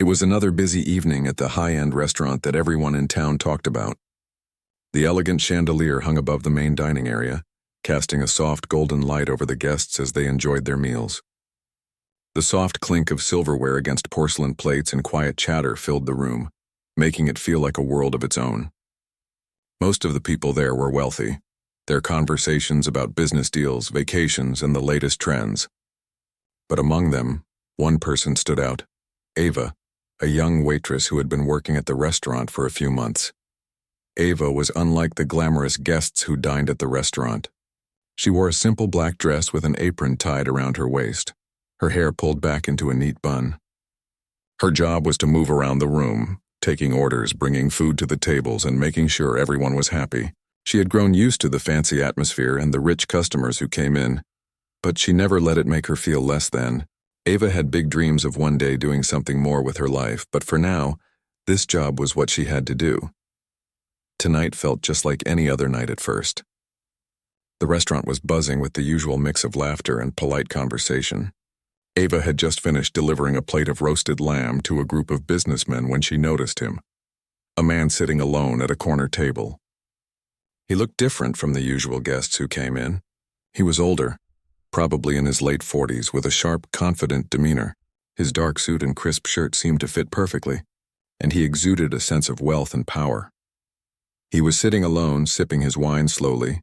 It was another busy evening at the high-end restaurant that everyone in town talked about. The elegant chandelier hung above the main dining area, casting a soft golden light over the guests as they enjoyed their meals. The soft clink of silverware against porcelain plates and quiet chatter filled the room, making it feel like a world of its own. Most of the people there were wealthy, their conversations about business deals, vacations, and the latest trends. But among them, one person stood out, Ava, a young waitress who had been working at the restaurant for a few months. Ava was unlike the glamorous guests who dined at the restaurant. She wore a simple black dress with an apron tied around her waist, her hair pulled back into a neat bun. Her job was to move around the room, taking orders, bringing food to the tables, and making sure everyone was happy. She had grown used to the fancy atmosphere and the rich customers who came in, but she never let it make her feel less than. Ava had big dreams of one day doing something more with her life, but for now, this job was what she had to do. Tonight felt just like any other night at first. The restaurant was buzzing with the usual mix of laughter and polite conversation. Ava had just finished delivering a plate of roasted lamb to a group of businessmen when she noticed him, a man sitting alone at a corner table. He looked different from the usual guests who came in. He was older, probably in his late 40s, with a sharp, confident demeanor. His dark suit and crisp shirt seemed to fit perfectly, and he exuded a sense of wealth and power. He was sitting alone, sipping his wine slowly,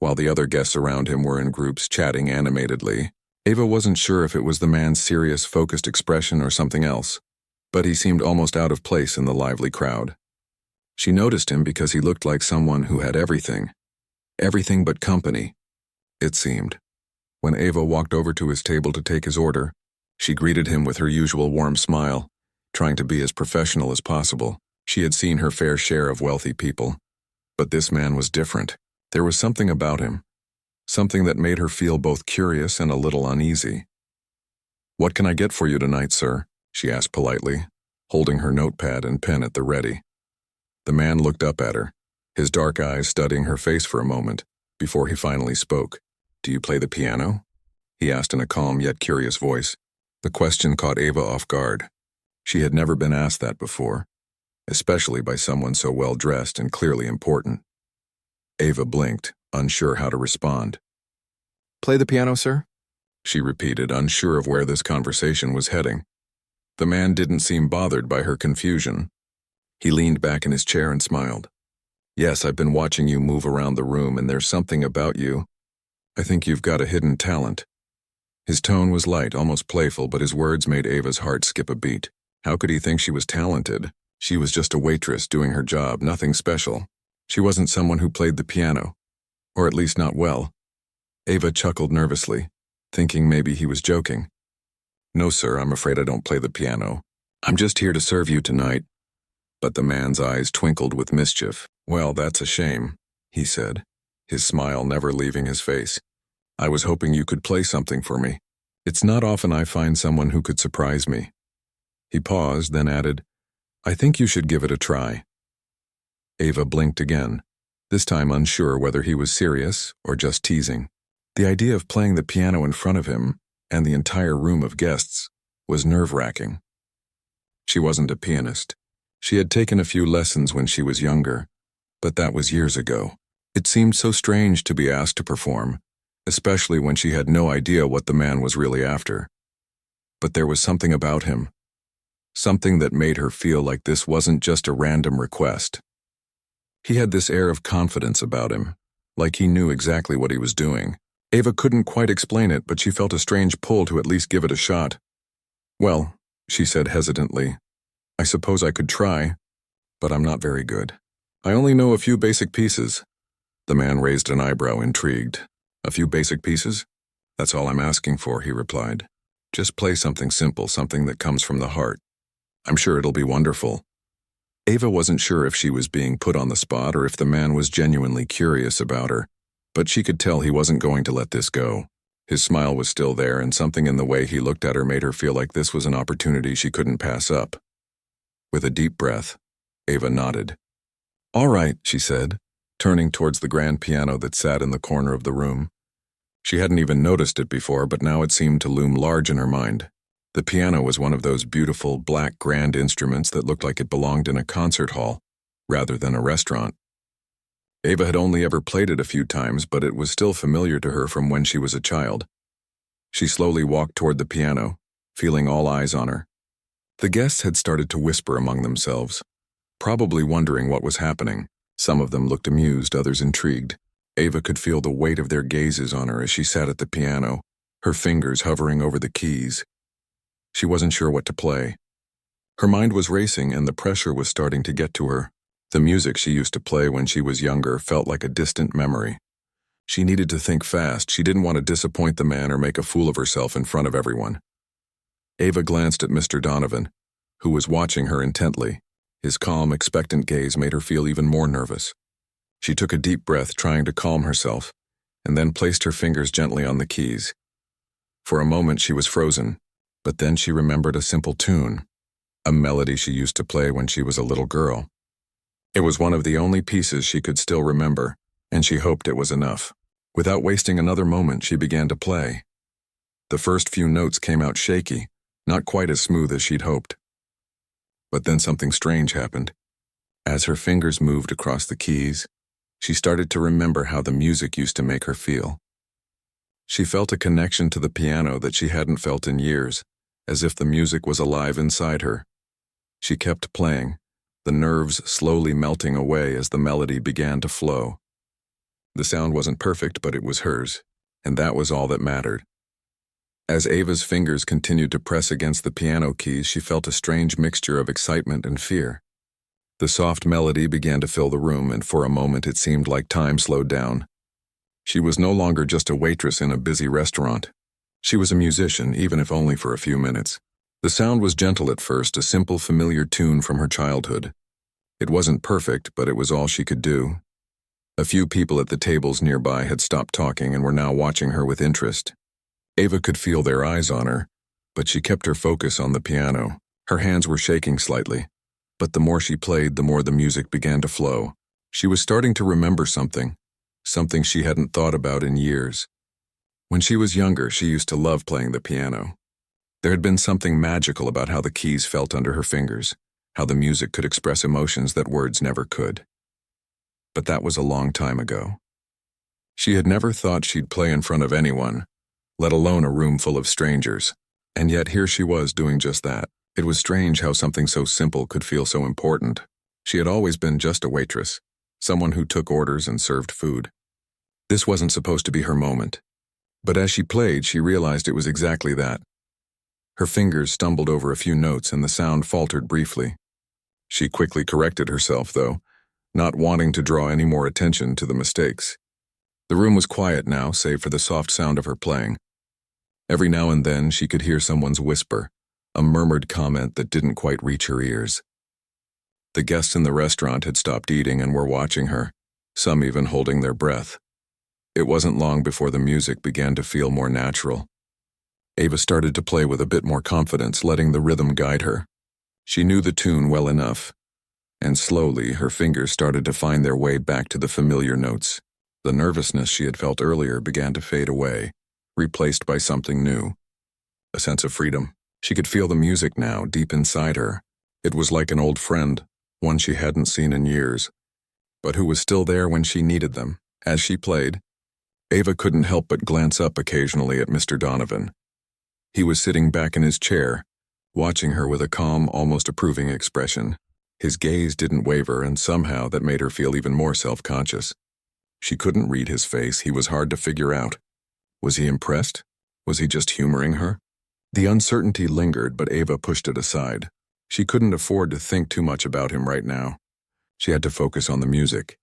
while the other guests around him were in groups chatting animatedly. Ava wasn't sure if it was the man's serious, focused expression or something else, but he seemed almost out of place in the lively crowd. She noticed him because he looked like someone who had everything but company, it seemed. When Ava walked over to his table to take his order, she greeted him with her usual warm smile, trying to be as professional as possible. She had seen her fair share of wealthy people, but this man was different. There was something about him, something that made her feel both curious and a little uneasy. "What can I get for you tonight, sir?" she asked politely, holding her notepad and pen at the ready. The man looked up at her, his dark eyes studying her face for a moment, before he finally spoke. "Do you play the piano?" he asked in a calm yet curious voice. The question caught Ava off guard. She had never been asked that before, especially by someone so well-dressed and clearly important. Ava blinked, unsure how to respond. "Play the piano, sir?" she repeated, unsure of where this conversation was heading. The man didn't seem bothered by her confusion. He leaned back in his chair and smiled. "Yes, I've been watching you move around the room, and there's something about you. I think you've got a hidden talent." His tone was light, almost playful, but his words made Ava's heart skip a beat. How could he think she was talented? She was just a waitress doing her job, nothing special. She wasn't someone who played the piano, or at least not well. Ava chuckled nervously, thinking maybe he was joking. "No, sir, I'm afraid I don't play the piano. I'm just here to serve you tonight." But the man's eyes twinkled with mischief. "Well, that's a shame," he said, his smile never leaving his face. "I was hoping you could play something for me. It's not often I find someone who could surprise me." He paused, then added, "I think you should give it a try." Ava blinked again, this time unsure whether he was serious or just teasing. The idea of playing the piano in front of him and the entire room of guests was nerve-wracking. She wasn't a pianist. She had taken a few lessons when she was younger, but that was years ago. It seemed so strange to be asked to perform, especially when she had no idea what the man was really after. But there was something about him, something that made her feel like this wasn't just a random request. He had this air of confidence about him, like he knew exactly what he was doing. Ava couldn't quite explain it, but she felt a strange pull to at least give it a shot. "Well," she said hesitantly, "I suppose I could try, but I'm not very good. I only know a few basic pieces." The man raised an eyebrow, intrigued. "A few basic pieces? That's all I'm asking for," he replied. "Just play something simple, something that comes from the heart. I'm sure it'll be wonderful." Ava wasn't sure if she was being put on the spot or if the man was genuinely curious about her, but she could tell he wasn't going to let this go. His smile was still there, and something in the way he looked at her made her feel like this was an opportunity she couldn't pass up. With a deep breath, Ava nodded. "All right," she said, turning towards the grand piano that sat in the corner of the room. She hadn't even noticed it before, but now it seemed to loom large in her mind. The piano was one of those beautiful, black grand instruments that looked like it belonged in a concert hall, rather than a restaurant. Ava had only ever played it a few times, but it was still familiar to her from when she was a child. She slowly walked toward the piano, feeling all eyes on her. The guests had started to whisper among themselves, probably wondering what was happening. Some of them looked amused, others intrigued. Ava could feel the weight of their gazes on her as she sat at the piano, her fingers hovering over the keys. She wasn't sure what to play. Her mind was racing and the pressure was starting to get to her. The music she used to play when she was younger felt like a distant memory. She needed to think fast. She didn't want to disappoint the man or make a fool of herself in front of everyone. Ava glanced at Mr. Donovan, who was watching her intently. His calm, expectant gaze made her feel even more nervous. She took a deep breath, trying to calm herself, and then placed her fingers gently on the keys. For a moment she was frozen, but then she remembered a simple tune, a melody she used to play when she was a little girl. It was one of the only pieces she could still remember, and she hoped it was enough. Without wasting another moment, she began to play. The first few notes came out shaky, not quite as smooth as she'd hoped. But then something strange happened. As her fingers moved across the keys, she started to remember how the music used to make her feel. She felt a connection to the piano that she hadn't felt in years, as if the music was alive inside her. She kept playing, the nerves slowly melting away as the melody began to flow. The sound wasn't perfect, but it was hers, and that was all that mattered. As Ava's fingers continued to press against the piano keys, she felt a strange mixture of excitement and fear. The soft melody began to fill the room, and for a moment it seemed like time slowed down. She was no longer just a waitress in a busy restaurant. She was a musician, even if only for a few minutes. The sound was gentle at first, a simple, familiar tune from her childhood. It wasn't perfect, but it was all she could do. A few people at the tables nearby had stopped talking and were now watching her with interest. Ava could feel their eyes on her, but she kept her focus on the piano. Her hands were shaking slightly, but the more she played, the more the music began to flow. She was starting to remember something she hadn't thought about in years. When she was younger, she used to love playing the piano. There had been something magical about how the keys felt under her fingers, how the music could express emotions that words never could. But that was a long time ago. She had never thought she'd play in front of anyone, let alone a room full of strangers, and yet here she was doing just that. It was strange how something so simple could feel so important. She had always been just a waitress, someone who took orders and served food. This wasn't supposed to be her moment. But as she played, she realized it was exactly that. Her fingers stumbled over a few notes and the sound faltered briefly. She quickly corrected herself, though, not wanting to draw any more attention to the mistakes. The room was quiet now, save for the soft sound of her playing. Every now and then she could hear someone's whisper, a murmured comment that didn't quite reach her ears. The guests in the restaurant had stopped eating and were watching her, some even holding their breath. It wasn't long before the music began to feel more natural. Ava started to play with a bit more confidence, letting the rhythm guide her. She knew the tune well enough, and slowly her fingers started to find their way back to the familiar notes. The nervousness she had felt earlier began to fade away, replaced by something new. A sense of freedom. She could feel the music now, deep inside her. It was like an old friend, one she hadn't seen in years, but who was still there when she needed them. As she played, Ava couldn't help but glance up occasionally at Mr. Donovan. He was sitting back in his chair, watching her with a calm, almost approving expression. His gaze didn't waver, and somehow that made her feel even more self-conscious. She couldn't read his face. He was hard to figure out. Was he impressed? Was he just humoring her? The uncertainty lingered, but Ava pushed it aside. She couldn't afford to think too much about him right now. She had to focus on the music.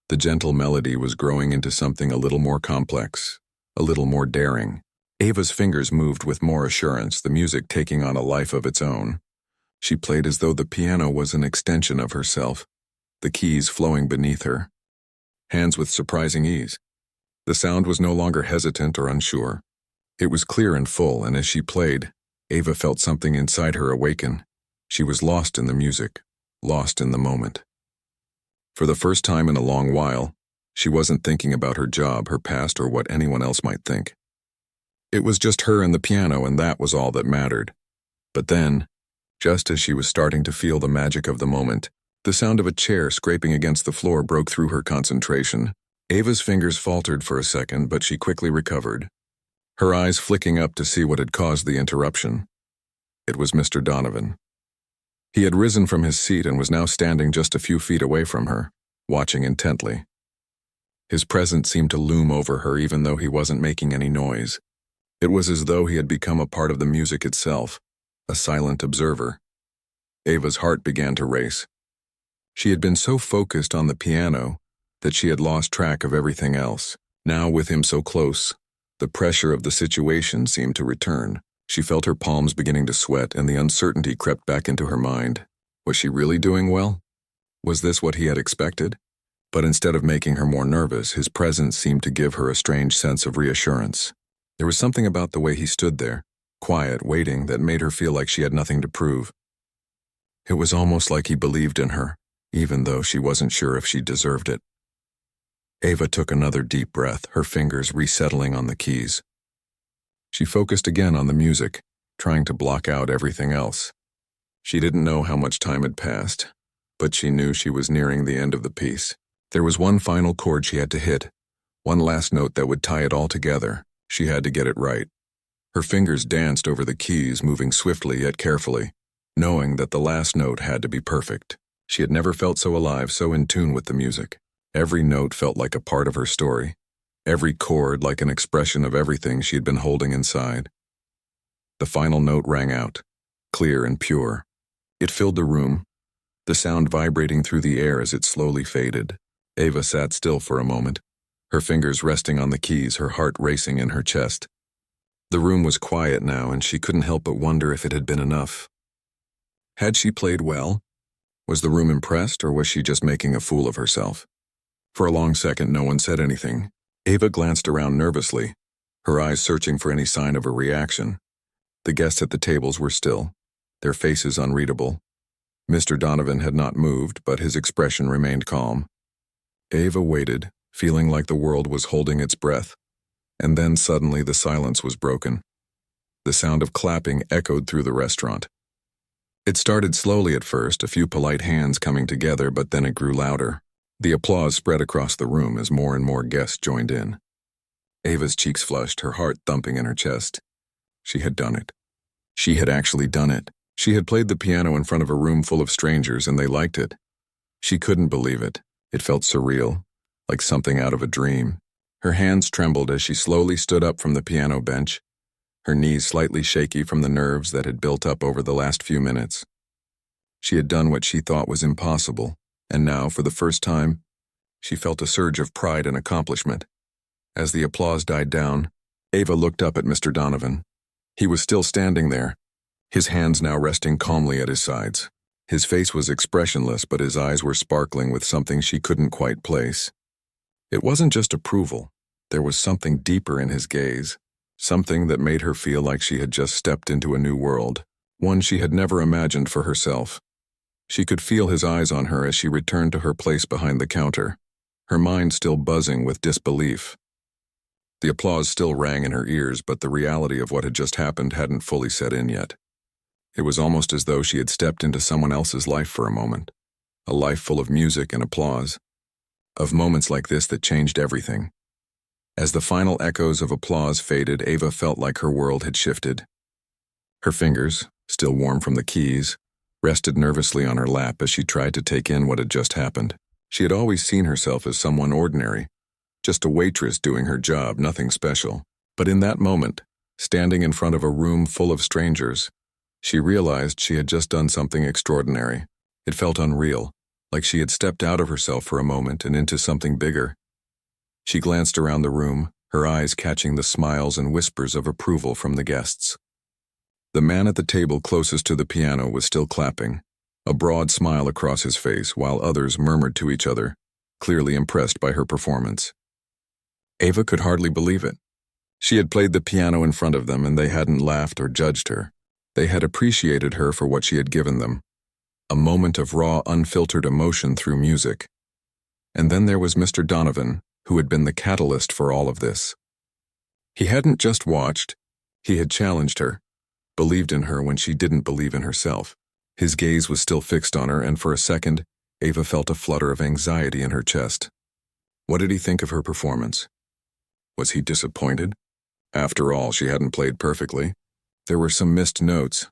The gentle melody was growing into something a little more complex, a little more daring. Ava's fingers moved with more assurance, the music taking on a life of its own. She played as though the piano was an extension of herself, the keys flowing beneath her. Hands with surprising ease. The sound was no longer hesitant or unsure. It was clear and full, and as she played, Ava felt something inside her awaken. She was lost in the music, lost in the moment. For the first time in a long while, she wasn't thinking about her job, her past, or what anyone else might think. It was just her and the piano, and that was all that mattered. But then, just as she was starting to feel the magic of the moment, the sound of a chair scraping against the floor broke through her concentration. Ava's fingers faltered for a second, but she quickly recovered, her eyes flicking up to see what had caused the interruption. It was Mr. Donovan. He had risen from his seat and was now standing just a few feet away from her, watching intently. His presence seemed to loom over her even though he wasn't making any noise. It was as though he had become a part of the music itself, a silent observer. Ava's heart began to race. She had been so focused on the piano that she had lost track of everything else. Now, with him so close, the pressure of the situation seemed to return. She felt her palms beginning to sweat, and the uncertainty crept back into her mind. Was she really doing well? Was this what he had expected? But instead of making her more nervous, his presence seemed to give her a strange sense of reassurance. There was something about the way he stood there, quiet, waiting, that made her feel like she had nothing to prove. It was almost like he believed in her, even though she wasn't sure if she deserved it. Ava took another deep breath, her fingers resettling on the keys. She focused again on the music, trying to block out everything else. She didn't know how much time had passed, but she knew she was nearing the end of the piece. There was one final chord she had to hit, one last note that would tie it all together. She had to get it right. Her fingers danced over the keys, moving swiftly yet carefully, knowing that the last note had to be perfect. She had never felt so alive, so in tune with the music. Every note felt like a part of her story, every chord like an expression of everything she had been holding inside. The final note rang out, clear and pure. It filled the room, the sound vibrating through the air as it slowly faded. Ava sat still for a moment, her fingers resting on the keys, her heart racing in her chest. The room was quiet now, and she couldn't help but wonder if it had been enough. Had she played well? Was the room impressed, or was she just making a fool of herself? For a long second, no one said anything. Ava glanced around nervously, her eyes searching for any sign of a reaction. The guests at the tables were still, their faces unreadable. Mr. Donovan had not moved, but his expression remained calm. Ava waited, feeling like the world was holding its breath, and then suddenly the silence was broken. The sound of clapping echoed through the restaurant. It started slowly at first, a few polite hands coming together, but then it grew louder. The applause spread across the room as more and more guests joined in. Ava's cheeks flushed, her heart thumping in her chest. She had done it. She had actually done it. She had played the piano in front of a room full of strangers, and they liked it. She couldn't believe it. It felt surreal, like something out of a dream. Her hands trembled as she slowly stood up from the piano bench, her knees slightly shaky from the nerves that had built up over the last few minutes. She had done what she thought was impossible, and now, for the first time, she felt a surge of pride and accomplishment. As the applause died down, Ava looked up at Mr. Donovan. He was still standing there, his hands now resting calmly at his sides. His face was expressionless, but his eyes were sparkling with something she couldn't quite place. It wasn't just approval. There was something deeper in his gaze, something that made her feel like she had just stepped into a new world, one she had never imagined for herself. She could feel his eyes on her as she returned to her place behind the counter, her mind still buzzing with disbelief. The applause still rang in her ears, but the reality of what had just happened hadn't fully set in yet. It was almost as though she had stepped into someone else's life for a moment, a life full of music and applause, of moments like this that changed everything. As the final echoes of applause faded, Ava felt like her world had shifted. Her fingers, still warm from the keys, rested nervously on her lap as she tried to take in what had just happened. She had always seen herself as someone ordinary, just a waitress doing her job, nothing special. But in that moment, standing in front of a room full of strangers, she realized she had just done something extraordinary. It felt unreal, like she had stepped out of herself for a moment and into something bigger. She glanced around the room, her eyes catching the smiles and whispers of approval from the guests. The man at the table closest to the piano was still clapping, a broad smile across his face, while others murmured to each other, clearly impressed by her performance. Ava could hardly believe it. She had played the piano in front of them, and they hadn't laughed or judged her. They had appreciated her for what she had given them, a moment of raw, unfiltered emotion through music. And then there was Mr. Donovan, who had been the catalyst for all of this. He hadn't just watched, he had challenged her, believed in her when she didn't believe in herself. His gaze was still fixed on her, and for a second, Ava felt a flutter of anxiety in her chest. What did he think of her performance? Was he disappointed? After all, she hadn't played perfectly. There were some missed notes,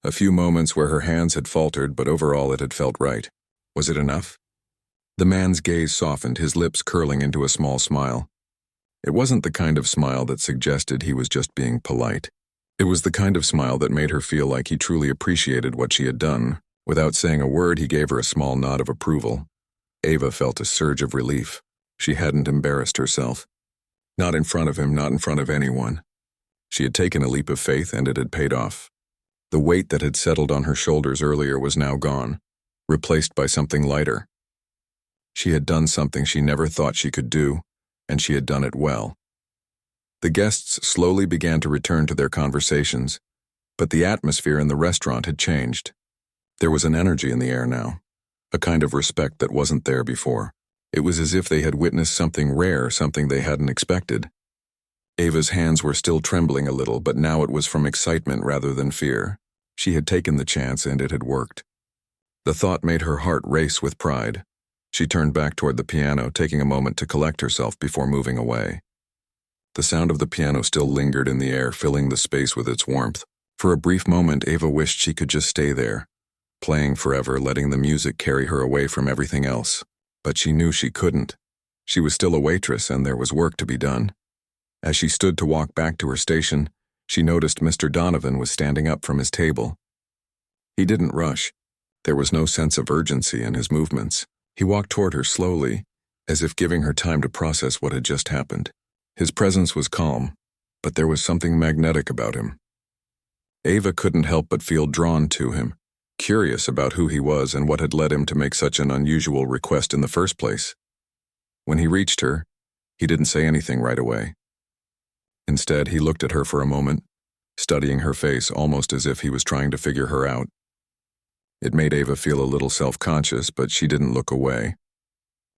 a few moments where her hands had faltered, but overall it had felt right. Was it enough? The man's gaze softened, his lips curling into a small smile. It wasn't the kind of smile that suggested he was just being polite. It was the kind of smile that made her feel like he truly appreciated what she had done. Without saying a word, he gave her a small nod of approval. Ava felt a surge of relief. She hadn't embarrassed herself. Not in front of him, not in front of anyone. She had taken a leap of faith, and it had paid off. The weight that had settled on her shoulders earlier was now gone, replaced by something lighter. She had done something she never thought she could do, and she had done it well. The guests slowly began to return to their conversations, but the atmosphere in the restaurant had changed. There was an energy in the air now, a kind of respect that wasn't there before. It was as if they had witnessed something rare, something they hadn't expected. Ava's hands were still trembling a little, but now it was from excitement rather than fear. She had taken the chance, and it had worked. The thought made her heart race with pride. She turned back toward the piano, taking a moment to collect herself before moving away. The sound of the piano still lingered in the air, filling the space with its warmth. For a brief moment, Ava wished she could just stay there, playing forever, letting the music carry her away from everything else. But she knew she couldn't. She was still a waitress, and there was work to be done. As she stood to walk back to her station, she noticed Mr. Donovan was standing up from his table. He didn't rush. There was no sense of urgency in his movements. He walked toward her slowly, as if giving her time to process what had just happened. His presence was calm, but there was something magnetic about him. Ava couldn't help but feel drawn to him, curious about who he was and what had led him to make such an unusual request in the first place. When he reached her, he didn't say anything right away. Instead, he looked at her for a moment, studying her face almost as if he was trying to figure her out. It made Ava feel a little self-conscious, but she didn't look away.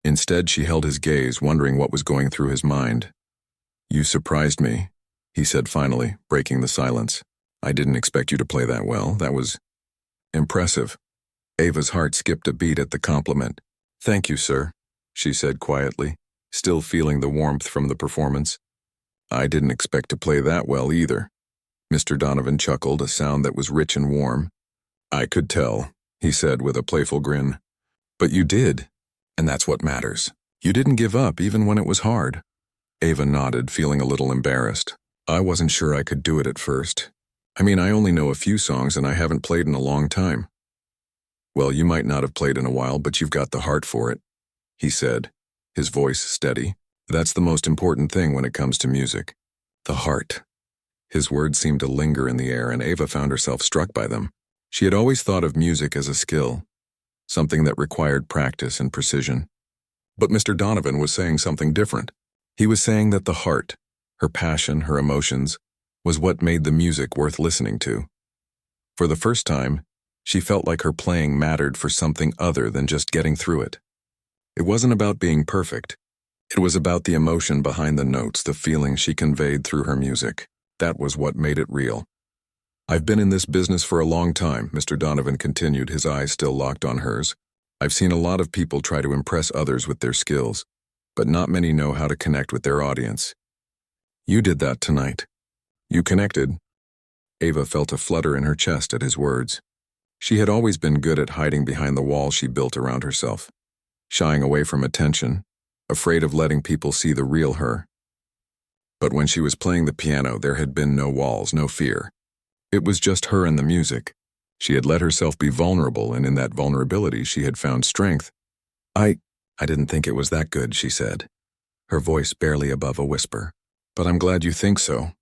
Instead, she held his gaze, wondering what was going through his mind. "You surprised me," he said finally, breaking the silence. "I didn't expect you to play that well. That was impressive." Ava's heart skipped a beat at the compliment. "Thank you, sir," she said quietly, still feeling the warmth from the performance. "I didn't expect to play that well either." Mr. Donovan chuckled, a sound that was rich and warm. "I could tell," he said with a playful grin. "But you did, and that's what matters. You didn't give up even when it was hard." Ava nodded, feeling a little embarrassed. "I wasn't sure I could do it at first. I mean, I only know a few songs and I haven't played in a long time." "Well, you might not have played in a while, but you've got the heart for it," he said, his voice steady. "That's the most important thing when it comes to music. The heart." His words seemed to linger in the air, and Ava found herself struck by them. She had always thought of music as a skill, something that required practice and precision. But Mr. Donovan was saying something different. He was saying that the heart, her passion, her emotions, was what made the music worth listening to. For the first time, she felt like her playing mattered for something other than just getting through it. It wasn't about being perfect. It was about the emotion behind the notes, the feeling she conveyed through her music. That was what made it real. "I've been in this business for a long time," Mr. Donovan continued, his eyes still locked on hers. "I've seen a lot of people try to impress others with their skills, but not many know how to connect with their audience. You did that tonight. You connected." Ava felt a flutter in her chest at his words. She had always been good at hiding behind the wall she built around herself, shying away from attention, afraid of letting people see the real her. But when she was playing the piano, there had been no walls, no fear. It was just her and the music. She had let herself be vulnerable, and in that vulnerability she had found strength. I didn't think it was that good," she said, her voice barely above a whisper. "But I'm glad you think so."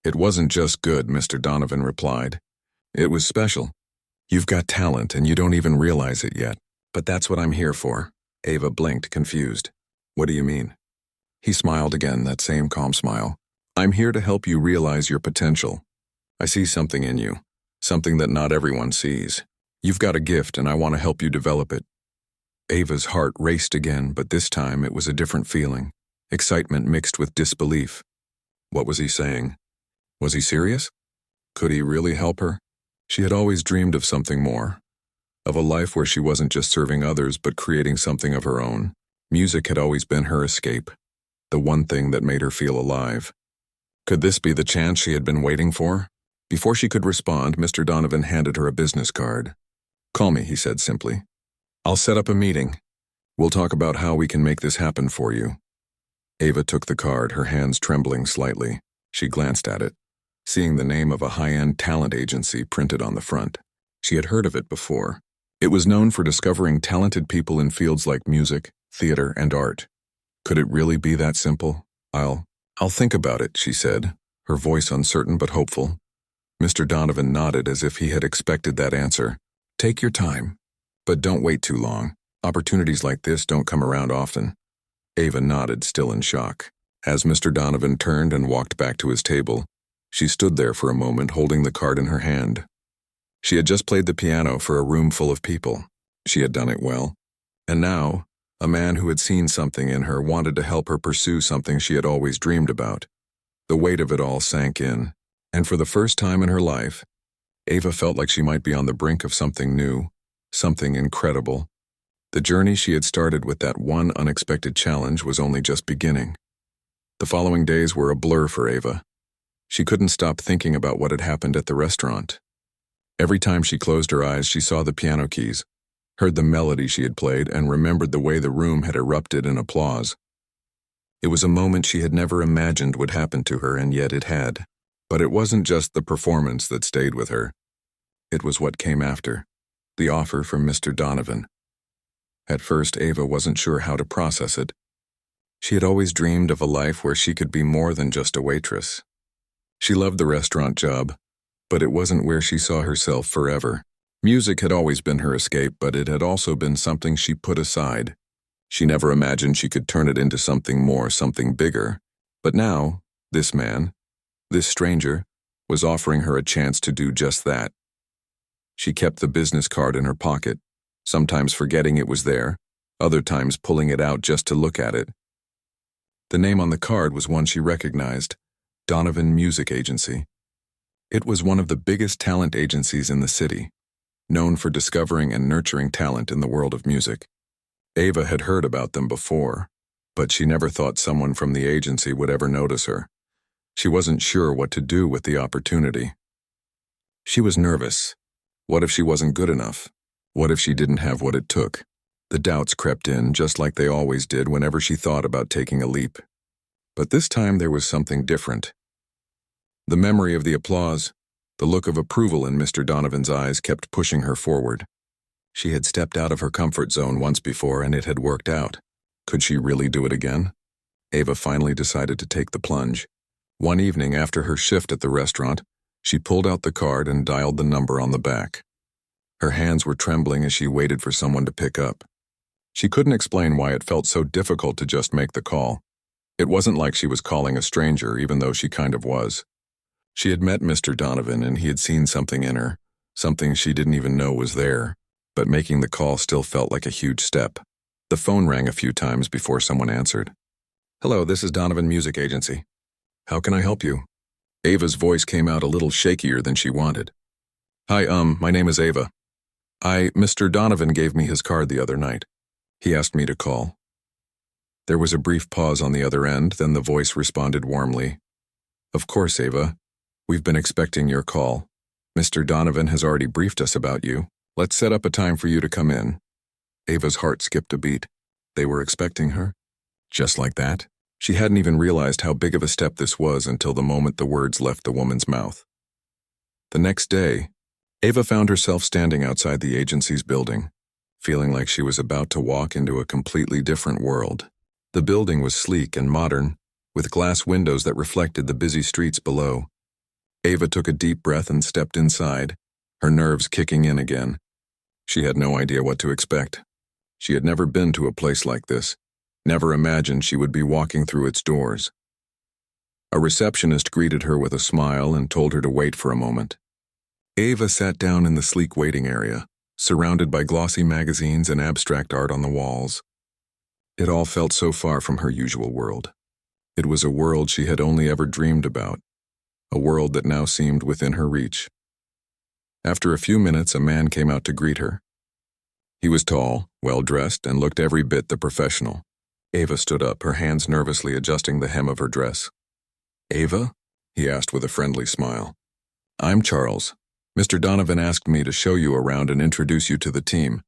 "It wasn't just good," Mr. Donovan replied. "It was special. You've got talent, and you don't even realize it yet. But that's what I'm here for." Ava blinked, confused. "What do you mean?" He smiled again, that same calm smile. "I'm here to help you realize your potential. I see something in you, something that not everyone sees. You've got a gift, and I want to help you develop it." Ava's heart raced again, but this time it was a different feeling, excitement mixed with disbelief. What was he saying? Was he serious? Could he really help her? She had always dreamed of something more, of a life where she wasn't just serving others but creating something of her own. Music had always been her escape, the one thing that made her feel alive. Could this be the chance she had been waiting for? Before she could respond, Mr. Donovan handed her a business card. "Call me," he said simply. "I'll set up a meeting. We'll talk about how we can make this happen for you." Ava took the card, her hands trembling slightly. She glanced at it, seeing the name of a high-end talent agency printed on the front. She had heard of it before. It was known for discovering talented people in fields like music, theater, and art. Could it really be that simple? I'll think about it," she said, her voice uncertain but hopeful. Mr. Donovan nodded as if he had expected that answer. "Take your time, but don't wait too long. Opportunities like this don't come around often." Ava nodded, still in shock. As Mr. Donovan turned and walked back to his table, she stood there for a moment holding the card in her hand. She had just played the piano for a room full of people. She had done it well. And now, a man who had seen something in her wanted to help her pursue something she had always dreamed about. The weight of it all sank in, and for the first time in her life, Ava felt like she might be on the brink of something new, something incredible. The journey she had started with that one unexpected challenge was only just beginning. The following days were a blur for Ava. She couldn't stop thinking about what had happened at the restaurant. Every time she closed her eyes, she saw the piano keys, heard the melody she had played, and remembered the way the room had erupted in applause. It was a moment she had never imagined would happen to her, and yet it had. But it wasn't just the performance that stayed with her. It was what came after, the offer from Mr. Donovan. At first, Ava wasn't sure how to process it. She had always dreamed of a life where she could be more than just a waitress. She loved the restaurant job, but it wasn't where she saw herself forever. Music had always been her escape, but it had also been something she put aside. She never imagined she could turn it into something more, something bigger. But now, this man, this stranger, was offering her a chance to do just that. She kept the business card in her pocket, sometimes forgetting it was there, other times pulling it out just to look at it. The name on the card was one she recognized, Donovan Music Agency. It was one of the biggest talent agencies in the city, known for discovering and nurturing talent in the world of music. Ava had heard about them before, but she never thought someone from the agency would ever notice her. She wasn't sure what to do with the opportunity. She was nervous. What if she wasn't good enough? What if she didn't have what it took? The doubts crept in, just like they always did whenever she thought about taking a leap. But this time there was something different. The memory of the applause, the look of approval in Mr. Donovan's eyes kept pushing her forward. She had stepped out of her comfort zone once before and it had worked out. Could she really do it again? Ava finally decided to take the plunge. One evening after her shift at the restaurant, she pulled out the card and dialed the number on the back. Her hands were trembling as she waited for someone to pick up. She couldn't explain why it felt so difficult to just make the call. It wasn't like she was calling a stranger, even though she kind of was. She had met Mr. Donovan and he had seen something in her, something she didn't even know was there, but making the call still felt like a huge step. The phone rang a few times before someone answered. "Hello, this is Donovan Music Agency. How can I help you?" Ava's voice came out a little shakier than she wanted. "Hi, my name is Ava. Mr. Donovan gave me his card the other night. He asked me to call." There was a brief pause on the other end, then the voice responded warmly. "Of course, Ava. We've been expecting your call. Mr. Donovan has already briefed us about you. Let's set up a time for you to come in." Ava's heart skipped a beat. They were expecting her? Just like that? She hadn't even realized how big of a step this was until the moment the words left the woman's mouth. The next day, Ava found herself standing outside the agency's building, feeling like she was about to walk into a completely different world. The building was sleek and modern, with glass windows that reflected the busy streets below. Ava took a deep breath and stepped inside, her nerves kicking in again. She had no idea what to expect. She had never been to a place like this, never imagined she would be walking through its doors. A receptionist greeted her with a smile and told her to wait for a moment. Ava sat down in the sleek waiting area, surrounded by glossy magazines and abstract art on the walls. It all felt so far from her usual world. It was a world she had only ever dreamed about. a world that now seemed within her reach. After a few minutes, a man came out to greet her. He was tall, well-dressed, and looked every bit the professional. Ava stood up, her hands nervously adjusting the hem of her dress. "Ava?" he asked with a friendly smile. "I'm Charles. Mr. Donovan asked me to show you around and introduce you to the team."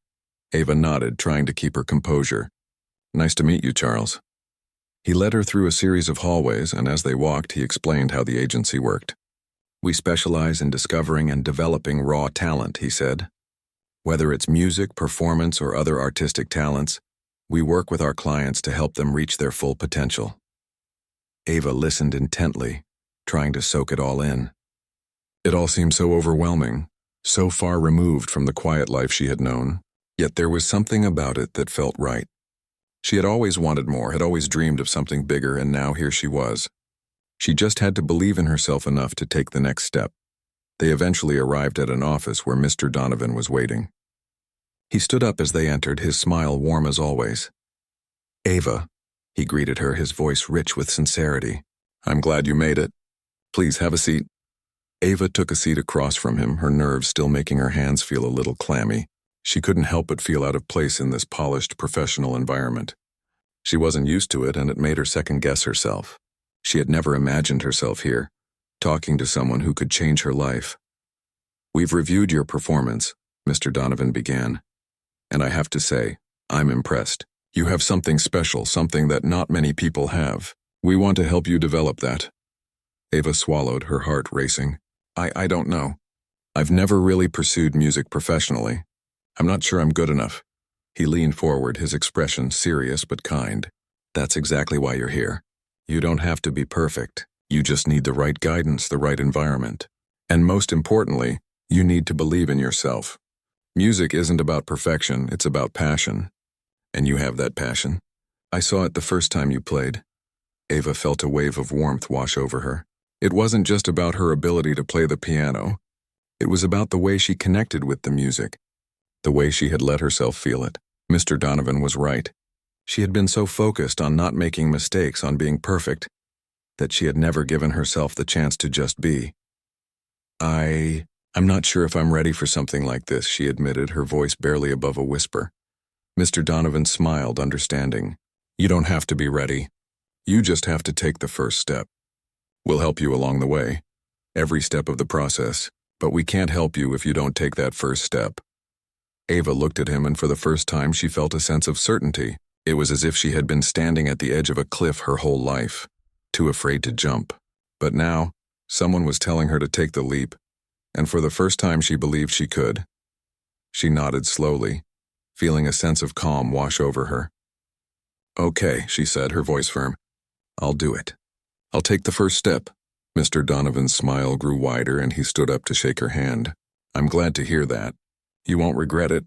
Ava nodded, trying to keep her composure. "Nice to meet you, Charles." He led her through a series of hallways, and as they walked, he explained how the agency worked. "We specialize in discovering and developing raw talent," he said. "Whether it's music, performance, or other artistic talents, we work with our clients to help them reach their full potential." Ava listened intently, trying to soak it all in. It all seemed so overwhelming, so far removed from the quiet life she had known, yet there was something about it that felt right. She had always wanted more, had always dreamed of something bigger, and now here she was. She just had to believe in herself enough to take the next step. They eventually arrived at an office where Mr. Donovan was waiting. He stood up as they entered, his smile warm as always. "Ava," he greeted her, his voice rich with sincerity. "I'm glad you made it. Please have a seat." Ava took a seat across from him, her nerves still making her hands feel a little clammy. She couldn't help but feel out of place in this polished, professional environment. She wasn't used to it, and it made her second-guess herself. She had never imagined herself here, talking to someone who could change her life. "We've reviewed your performance," Mr. Donovan began, "and I have to say, I'm impressed. You have something special, something that not many people have. We want to help you develop that." Ava swallowed, her heart racing. I don't know. I've never really pursued music professionally. I'm not sure I'm good enough." He leaned forward, his expression serious but kind. "That's exactly why you're here. You don't have to be perfect. You just need the right guidance, the right environment. And most importantly, you need to believe in yourself. Music isn't about perfection, it's about passion. And you have that passion. I saw it the first time you played." Ava felt a wave of warmth wash over her. It wasn't just about her ability to play the piano. It was about the way she connected with the music, the way she had let herself feel it. Mr. Donovan was right. She had been so focused on not making mistakes, on being perfect, that she had never given herself the chance to just be. I'm not sure if I'm ready for something like this," she admitted, her voice barely above a whisper. Mr. Donovan smiled, understanding. "You don't have to be ready. You just have to take the first step. We'll help you along the way, every step of the process, but we can't help you if you don't take that first step." Ava looked at him, and for the first time she felt a sense of certainty. It was as if she had been standing at the edge of a cliff her whole life, too afraid to jump. But now, someone was telling her to take the leap, and for the first time she believed she could. She nodded slowly, feeling a sense of calm wash over her. "Okay," she said, her voice firm. "I'll do it. I'll take the first step." Mr. Donovan's smile grew wider, and he stood up to shake her hand. "I'm glad to hear that. You won't regret it."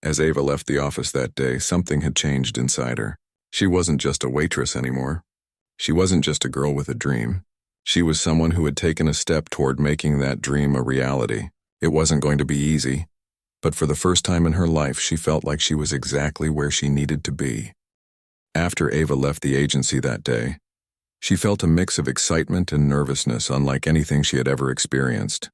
As Ava left the office that day, something had changed inside her. She wasn't just a waitress anymore. She wasn't just a girl with a dream. She was someone who had taken a step toward making that dream a reality. It wasn't going to be easy, but for the first time in her life, she felt like she was exactly where she needed to be. After Ava left the agency that day, she felt a mix of excitement and nervousness unlike anything she had ever experienced.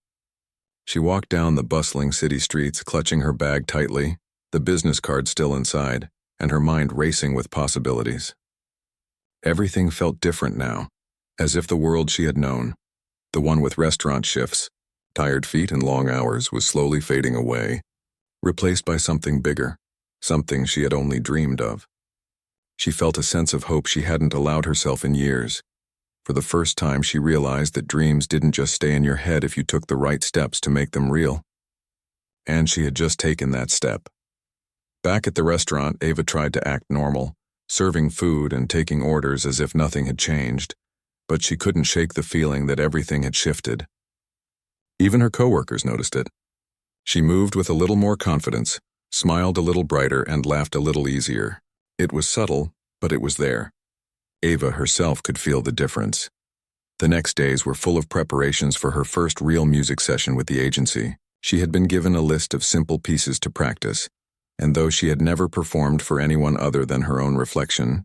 She walked down the bustling city streets, clutching her bag tightly, the business card still inside, and her mind racing with possibilities. Everything felt different now, as if the world she had known, the one with restaurant shifts, tired feet and long hours, was slowly fading away, replaced by something bigger, something she had only dreamed of. She felt a sense of hope she hadn't allowed herself in years. For the first time, she realized that dreams didn't just stay in your head if you took the right steps to make them real. And she had just taken that step. Back at the restaurant, Ava tried to act normal, serving food and taking orders as if nothing had changed, but she couldn't shake the feeling that everything had shifted. Even her coworkers noticed it. She moved with a little more confidence, smiled a little brighter, and laughed a little easier. It was subtle, but it was there. Ava herself could feel the difference. The next days were full of preparations for her first real music session with the agency. She had been given a list of simple pieces to practice, and though she had never performed for anyone other than her own reflection,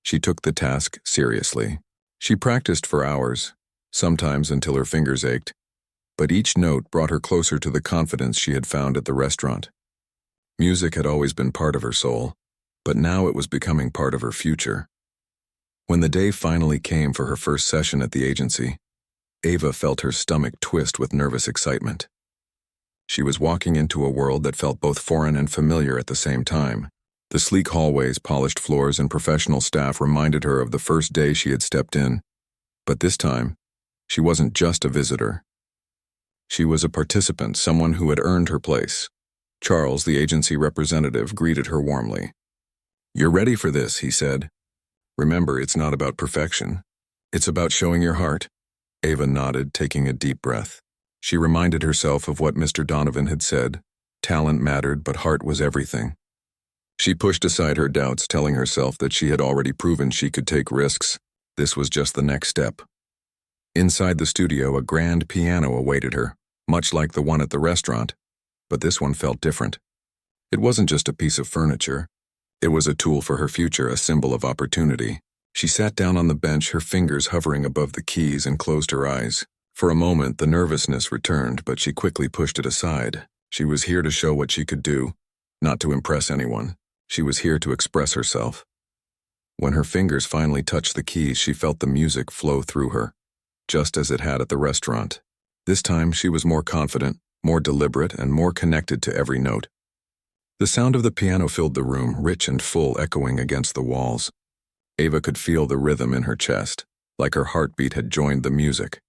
she took the task seriously. She practiced for hours, sometimes until her fingers ached, but each note brought her closer to the confidence she had found at the restaurant. Music had always been part of her soul, but now it was becoming part of her future. When the day finally came for her first session at the agency, Ava felt her stomach twist with nervous excitement. She was walking into a world that felt both foreign and familiar at the same time. The sleek hallways, polished floors, and professional staff reminded her of the first day she had stepped in. But this time, she wasn't just a visitor. She was a participant, someone who had earned her place. Charles, the agency representative, greeted her warmly. "You're ready for this," he said. "Remember, it's not about perfection. It's about showing your heart." Ava nodded, taking a deep breath. She reminded herself of what Mr. Donovan had said. Talent mattered, but heart was everything. She pushed aside her doubts, telling herself that she had already proven she could take risks. This was just the next step. Inside the studio, a grand piano awaited her, much like the one at the restaurant, but this one felt different. It wasn't just a piece of furniture. It was a tool for her future, a symbol of opportunity. She sat down on the bench, her fingers hovering above the keys, and closed her eyes. For a moment, the nervousness returned, but she quickly pushed it aside. She was here to show what she could do, not to impress anyone. She was here to express herself. When her fingers finally touched the keys, she felt the music flow through her, just as it had at the restaurant. This time, she was more confident, more deliberate, and more connected to every note. The sound of the piano filled the room, rich and full, echoing against the walls. Ava could feel the rhythm in her chest, like her heartbeat had joined the music.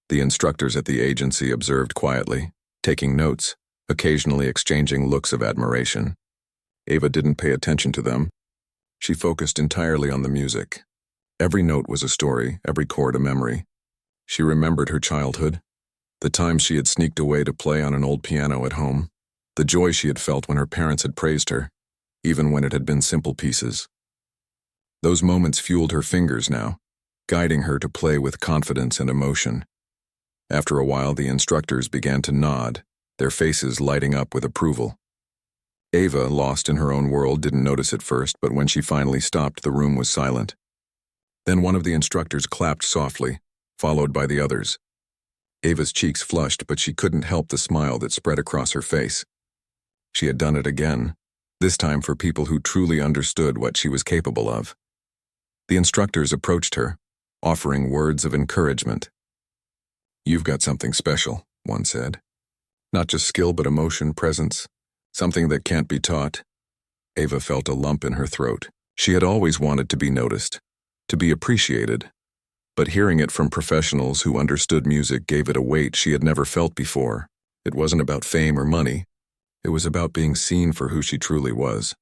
The instructors at the agency observed quietly, taking notes, occasionally exchanging looks of admiration. Ava didn't pay attention to them. She focused entirely on the music. Every note was a story, every chord a memory. She remembered her childhood, the times she had sneaked away to play on an old piano at home, the joy she had felt when her parents had praised her, even when it had been simple pieces. Those moments fueled her fingers now, guiding her to play with confidence and emotion. After a while, the instructors began to nod, their faces lighting up with approval. Ava, lost in her own world, didn't notice at first, but when she finally stopped, the room was silent. Then one of the instructors clapped softly, followed by the others. Ava's cheeks flushed, but she couldn't help the smile that spread across her face. She had done it again, this time for people who truly understood what she was capable of. The instructors approached her, offering words of encouragement. "You've got something special," one said. "Not just skill, but emotion, presence. Something that can't be taught." Ava felt a lump in her throat. She had always wanted to be noticed, to be appreciated, but hearing it from professionals who understood music gave it a weight she had never felt before. It wasn't about fame or money. It was about being seen for who she truly was.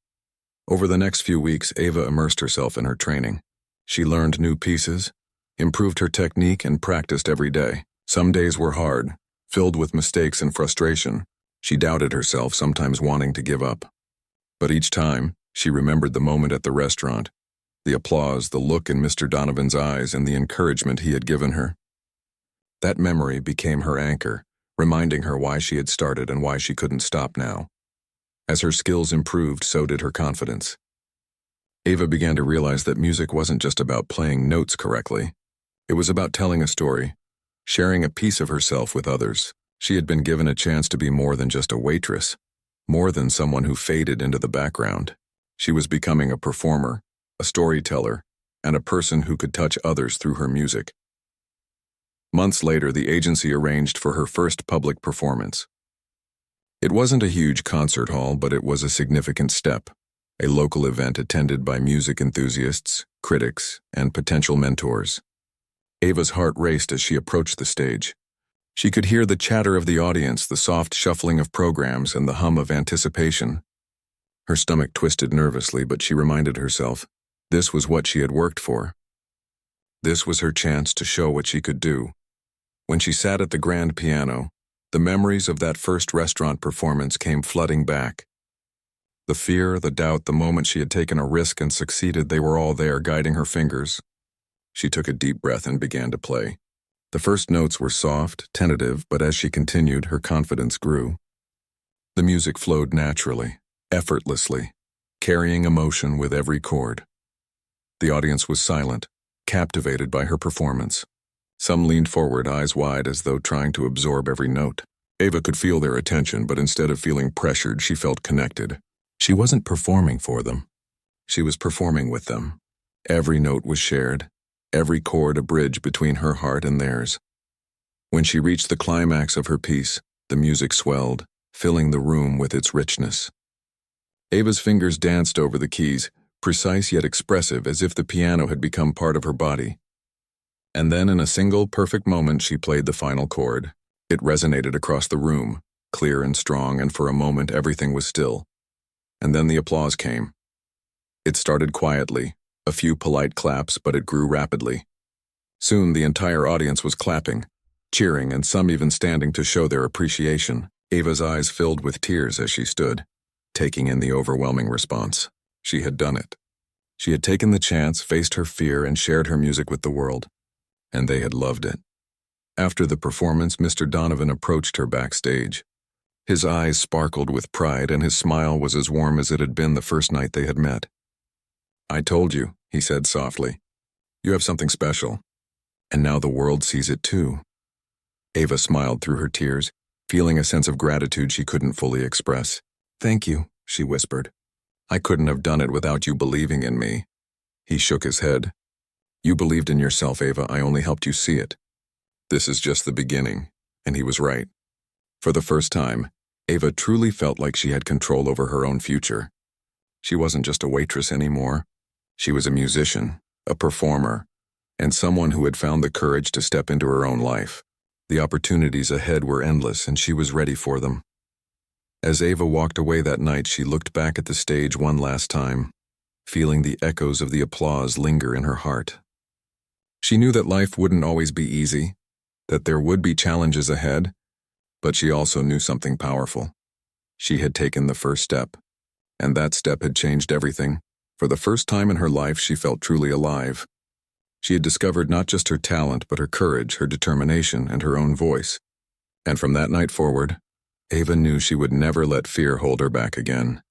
Over the next few weeks, Ava immersed herself in her training. She learned new pieces, improved her technique, and practiced every day. Some days were hard, filled with mistakes and frustration. She doubted herself, sometimes wanting to give up. But each time, she remembered the moment at the restaurant, the applause, the look in Mr. Donovan's eyes, and the encouragement he had given her. That memory became her anchor, reminding her why she had started and why she couldn't stop now. As her skills improved, so did her confidence. Ava began to realize that music wasn't just about playing notes correctly. It was about telling a story, sharing a piece of herself with others. She had been given a chance to be more than just a waitress, more than someone who faded into the background. She was becoming a performer, a storyteller, and a person who could touch others through her music. Months later, the agency arranged for her first public performance. It wasn't a huge concert hall, but it was a significant step, a local event attended by music enthusiasts, critics, and potential mentors. Ava's heart raced as she approached the stage. She could hear the chatter of the audience, the soft shuffling of programs, and the hum of anticipation. Her stomach twisted nervously, but she reminded herself, this was what she had worked for. This was her chance to show what she could do. When she sat at the grand piano, the memories of that first restaurant performance came flooding back. The fear, the doubt, the moment she had taken a risk and succeeded, they were all there, guiding her fingers. She took a deep breath and began to play. The first notes were soft, tentative, but as she continued, her confidence grew. The music flowed naturally, effortlessly, carrying emotion with every chord. The audience was silent, captivated by her performance. Some leaned forward, eyes wide, as though trying to absorb every note. Ava could feel their attention, but instead of feeling pressured, she felt connected. She wasn't performing for them. She was performing with them. Every note was shared, every chord a bridge between her heart and theirs. When she reached the climax of her piece, the music swelled, filling the room with its richness. Ava's fingers danced over the keys, precise yet expressive, as if the piano had become part of her body. And then, in a single, perfect moment, she played the final chord. It resonated across the room, clear and strong, and for a moment everything was still. And then the applause came. It started quietly, a few polite claps, but it grew rapidly. Soon the entire audience was clapping, cheering, and some even standing to show their appreciation. Ava's eyes filled with tears as she stood, taking in the overwhelming response. She had done it. She had taken the chance, faced her fear, and shared her music with the world. And they had loved it. After the performance, Mr. Donovan approached her backstage. His eyes sparkled with pride, and his smile was as warm as it had been the first night they had met. "I told you," he said softly. "You have something special. And now the world sees it too." Ava smiled through her tears, feeling a sense of gratitude she couldn't fully express. "Thank you," she whispered. "I couldn't have done it without you believing in me." He shook his head. "You believed in yourself, Ava. I only helped you see it. This is just the beginning." And he was right. For the first time, Ava truly felt like she had control over her own future. She wasn't just a waitress anymore. She was a musician, a performer, and someone who had found the courage to step into her own life. The opportunities ahead were endless, and she was ready for them. As Ava walked away that night, she looked back at the stage one last time, feeling the echoes of the applause linger in her heart. She knew that life wouldn't always be easy, that there would be challenges ahead, but she also knew something powerful. She had taken the first step, and that step had changed everything. For the first time in her life, she felt truly alive. She had discovered not just her talent, but her courage, her determination, and her own voice. And from that night forward, Ava knew she would never let fear hold her back again.